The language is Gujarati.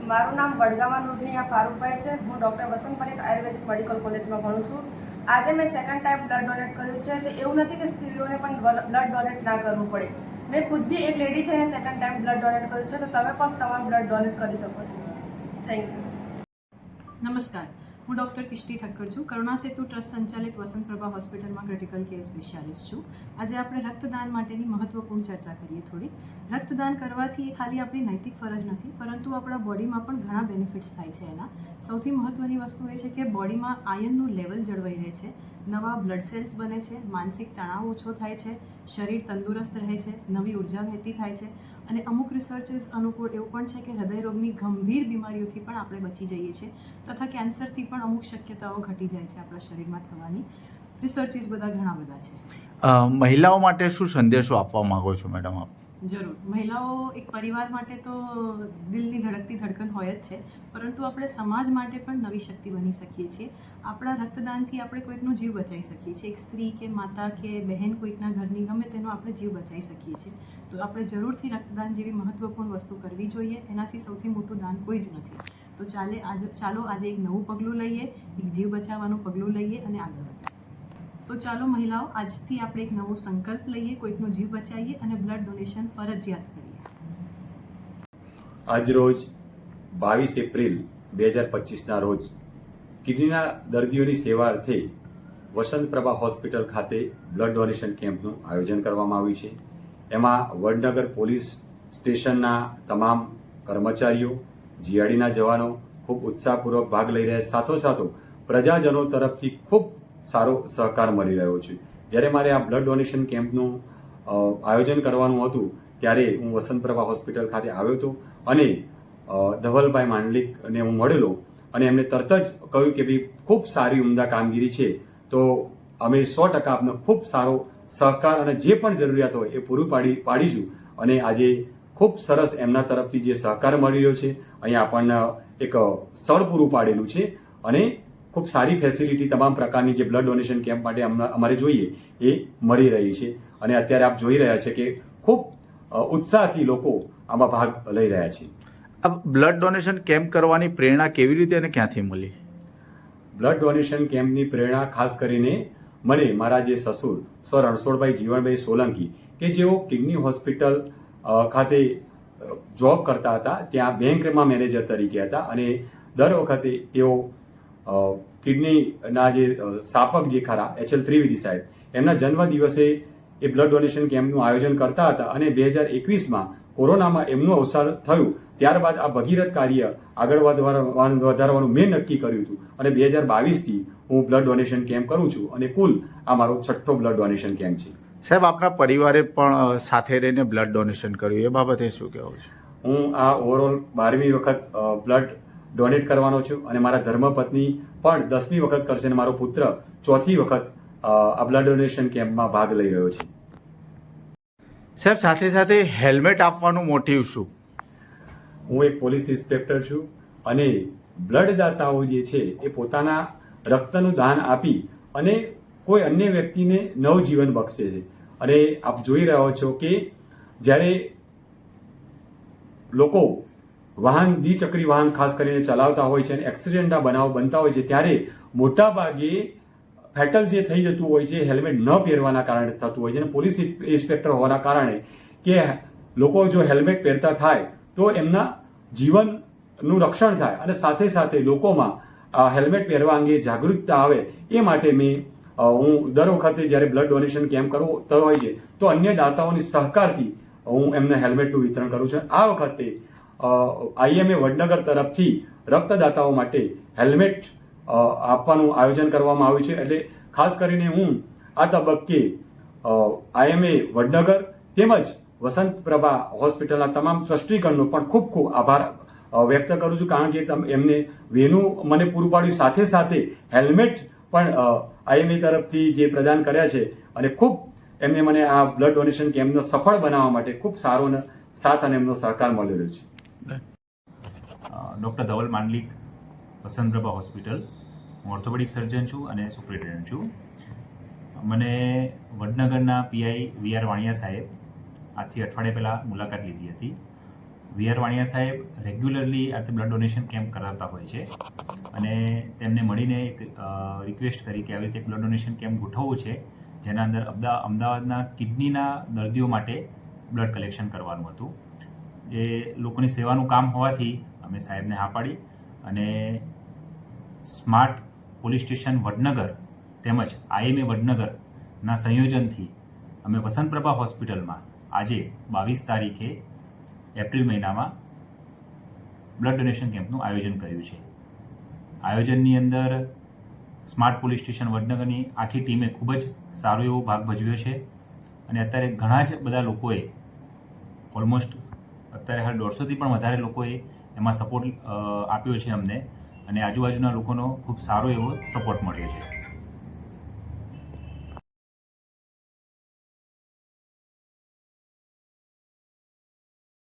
મારું નામ વડગામા નૂરની ફારૂકભાઈ છે. હું ડૉક્ટર વસંત પરેખ આયુર્વેદિક મેડિકલ કોલેજમાં ભણું છું. આજે મેં સેકન્ડ ટાઈમ બ્લડ ડોનેટ કર્યું છે. તો એવું નથી કે સ્ત્રીઓને પણ બ્લડ ડોનેટ ના કરવું પડે. મેં ખુદ બી એક લેડી થઈને સેકન્ડ ટાઈમ બ્લડ ડોનેટ કર્યું છે. તો તમે પણ તમારું બ્લડ ડોનેટ કરી શકો છો. Thank you. નમસ્કાર, હું ડૉક્ટર કિષ્ટી ઠક્કર છું. કરુણા સેતુ ટ્રસ્ટ સંચાલિત વસંત પ્રભા હોસ્પિટલમાં ક્રિટિકલ કેર સ્પેશિયાલિસ્ટ છું. આજે આપણે રક્તદાન માટેની મહત્વપૂર્ણ ચર્ચા કરીએ થોડી. રક્તદાન કરવાથી એ ખાલી આપણી નૈતિક ફરજ નથી, પરંતુ આપણા બોડીમાં પણ ઘણા બેનિફિટ્સ થાય છે. એના સૌથી મહત્ત્વની વસ્તુ એ છે કે બોડીમાં આયર્નનું લેવલ જળવાઈ રહે છે, નવા બ્લડ સેલ્સ બને છે, માનસિક તણાવ ઓછો થાય છે, શરીર તંદુરસ્ત રહે છે, નવી ઉર્જા વહેતી થાય છે. અને અમુક રિસર્ચર્સ અનુકૂળ એવું પણ છે કે હૃદયરોગની ગંભીર બીમારીઓથી પણ આપણે બચી જઈએ છીએ, તથા કેન્સરથી પણ અમુક શક્યતાઓ ઘટી જાય છે આપણા શરીરમાં થવાની. રિસર્ચિસ બધા ઘણા બધા છે. મહિલાઓ માટે શું સંદેશો આપવા માંગો છો મેડમ આપ? જરૂર. મહિલાઓ એક પરિવાર માટે તો દિલની ધડકતી ધડકન હોય જ છે, પરંતુ આપણે સમાજ માટે પણ નવી શક્તિ બની શકીએ છીએ. આપણા રક્તદાનથી આપણે કોઈકનો જીવ બચાવી શકીએ છીએ. એક સ્ત્રી કે માતા કે બહેન કોઈકના ઘરની ગમે તેનો આપણે જીવ બચાવી શકીએ છીએ. તો આપણે જરૂરથી રક્તદાન જેવી મહત્વપૂર્ણ વસ્તુ કરવી જોઈએ. એનાથી સૌથી મોટું દાન કોઈ જ નથી. તો ચાલો આજે એક નવું પગલું લઈએ, એક જીવ બચાવવાનું પગલું લઈએ અને આગળ વધીએ. તો ચાલો મહિલાઓ, આજથી આપણે એક નવો સંકલ્પ લઈએ, કોઈકનો જીવ બચાવીએ અને બ્લડ ડોનેશન ફરજિયાત કરીએ. આજરોજ 22 એપ્રિલ 2025ના રોજ કિડનીના દર્દીઓની સેવા અર્થે વસંત પ્રભા હોસ્પિટલ ખાતે બ્લડ ડોનેશન કેમ્પનું આયોજન કરવામાં આવ્યું છે. એમાં વડનગર પોલીસ સ્ટેશનના તમામ કર્મચારીઓ, જીઆરડીના જવાનો ખૂબ ઉત્સાહપૂર્વક ભાગ લઈ રહ્યા છે. સાથોસાથ પ્રજાજનો તરફથી ખૂબ સારો સહકાર મળી રહ્યો છે. જ્યારે મારે આ બ્લડ ડોનેશન કેમ્પનું આયોજન કરવાનું હતું ત્યારે હું વસંત પ્રભા હોસ્પિટલ ખાતે આવ્યો હતો અને ધવલભાઈ માંડલિકને હું મળેલો અને એમને તરત જ કહ્યું કે ભાઈ ખૂબ સારી ઉમદા કામગીરી છે, તો અમે 100% આપનો ખૂબ સારો સહકાર અને જે પણ જરૂરિયાત હોય એ પૂરું પાડીશું. અને આજે ખૂબ સરસ એમના તરફથી જે સહકાર મળી રહ્યો છે, અહીંયા આપણને એક સ્થળ પૂરું પાડેલું છે અને ખૂબ સારી ફેસિલિટી તમામ પ્રકારની જે બ્લડ ડોનેશન કેમ્પ માટે અમારે જોઈએ એ મળી રહી છે. અને અત્યારે આપ જોઈ રહ્યા છે કે ખૂબ ઉત્સાહથી લોકો આમાં ભાગ લઈ રહ્યા છે. આ બ્લડ ડોનેશન કેમ્પ કરવાની પ્રેરણા કેવી રીતે અને ક્યાંથી મળી? બ્લડ ડોનેશન કેમ્પની પ્રેરણા ખાસ કરીને મને મારા જે સસુર સ્વ રણછોડભાઈ જીવણભાઈ સોલંકી કે જેઓ કિડની હોસ્પિટલ ખાતે જોબ કરતા હતા, ત્યાં બેંકમાં મેનેજર તરીકે હતા અને દર વખતે તેઓ કિડનીના જે સ્થાપક જે ખરા HL ત્રિવેદી સાહેબ, એમના જન્મ દિવસે એ બ્લડ ડોનેશન કેમ્પનું આયોજન કરતા હતા. અને 2021માં કોરોનામાં એમનું અવસાન થયું. ત્યારબાદ આ ભગીરથ કાર્ય આગળ વધારવાનું મેં નક્કી કર્યું હતું અને 2022થી હું બ્લડ ડોનેશન કેમ્પ કરું છું અને કુલ આ મારો 6થો બ્લડ ડોનેશન કેમ્પ છે. સાહેબ, આપના પરિવારે પણ સાથે રહીને બ્લડ ડોનેશન કર્યું, એ બાબતે શું કહેવું છે? હું આ ઓવરઓલ 12મી વખત બ્લડ ડોનેટ કરવાનો છું અને મારા ધર્મપત્ની પણ 10મી વખત કરશે અને મારો પુત્ર 4થી વખત આ બ્લડ ડોનેશન કેમ્પમાં ભાગ લઈ રહ્યો છે. સાહેબ, સાથે સાથે હેલ્મેટ આપવાનું મોટિવ શું? હું એક પોલીસ ઇન્સ્પેક્ટર છું અને બ્લડ દાતાઓ જે છે એ પોતાના રક્તનું દાન આપી અને કોઈ અન્ય વ્યક્તિને નવજીવન બક્ષે છે. અને આપ જોઈ રહ્યો છો કે જ્યારે લોકો દ્વિચક્રી વાહન ખાસ કરીને ચલાવતા હોય છે અને એક્સિડન્ટના બનાવો બનતા હોય છે, ત્યારે મોટાભાગે ફેટલ જે થઈ જતું હોય છે હેલ્મેટ ન પહેરવાના કારણે થતું હોય છે. અને પોલીસ ઇન્સ્પેક્ટર હોવાના કારણે કે લોકો જો હેલ્મેટ પહેરતા થાય તો એમના જીવનનું રક્ષણ થાય અને સાથે સાથે લોકોમાં હેલ્મેટ પહેરવા અંગે જાગૃતતા આવે, એ માટે હું દર વખતે જ્યારે બ્લડ ડોનેશન કેમ્પ કરતો હોય છે તો અન્ય દાતાઓની સહકારથી હું એમને હેલ્મેટનું વિતરણ કરું છું. આ વખતે IMA વડનગર તરફથી રક્તદાતાઓ માટે હેલ્મેટ આપવાનું આયોજન કરવામાં આવ્યું છે. એટલે ખાસ કરીને હું આ તબક્કે IMA વડનગર તેમજ વસંત પ્રભા હોસ્પિટલના તમામ ટ્રસ્ટીગણનો પણ ખૂબ ખૂબ આભાર વ્યક્ત કરું છું, કારણ કે એમને વેનું મને પૂરું પાડ્યું, સાથે સાથે હેલ્મેટ પણ IMA તરફથી જે પ્રદાન કર્યા છે અને ખૂબ એમને મને આ બ્લડ ડોનેશન કેમ્પને સફળ બનાવવા માટે ખૂબ સારો સાથ અને એમનો સહકાર મળી રહ્યો છે. ડૉક્ટર ધવલ માંડલિક, વસંત પ્રભા હોસ્પિટલ. હું ઓર્થોપેડિક સર્જન છું અને સુપ્રિન્ટેન્ડન્ટ છું. મને વડનગરના PI VR વાણિયા સાહેબ આજથી અઠવાડિયા પહેલાં મુલાકાત લીધી હતી વી આર વાણિયા સાહેબ રેગ્યુલરલી આ રીતે બ્લડ ડોનેશન કેમ્પ કરાવતા હોય છે અને તેમને મળીને એક રિક્વેસ્ટ કરી કે આવી રીતે એક બ્લડ ડોનેશન કેમ્પ ગોઠવવું છે જેના અંદર અમદાવાદના કિડનીના દર્દીઓ માટે બ્લડ કલેક્શન કરવાનું હતું. એ લોકોની સેવાનું કામ હોવાથી અમે સાહેબને હા પાડી અને સ્માર્ટ પોલીસ સ્ટેશન વડનગર તેમજ IMA વડનગરના સંયોજનથી અમે વસંતપ્રભા હોસ્પિટલમાં આજે 22 તારીખે એપ્રિલ મહિનામાં બ્લડ ડોનેશન કેમ્પનું આયોજન કર્યું છે. આયોજનની અંદર સ્માર્ટ પોલીસ સ્ટેશન વડનગરની આખી ટીમે ખૂબ જ સારો એવો ભાગ ભજવ્યો છે અને અત્યારે ઘણા જ બધા લોકોએ ઓલમોસ્ટ અત્યારે હાલ 150થી પણ વધારે લોકોએ એમાં સપોર્ટ આપ્યો છે અમને અને આજુબાજુના લોકોનો ખૂબ સારો એવો સપોર્ટ મળ્યો છે.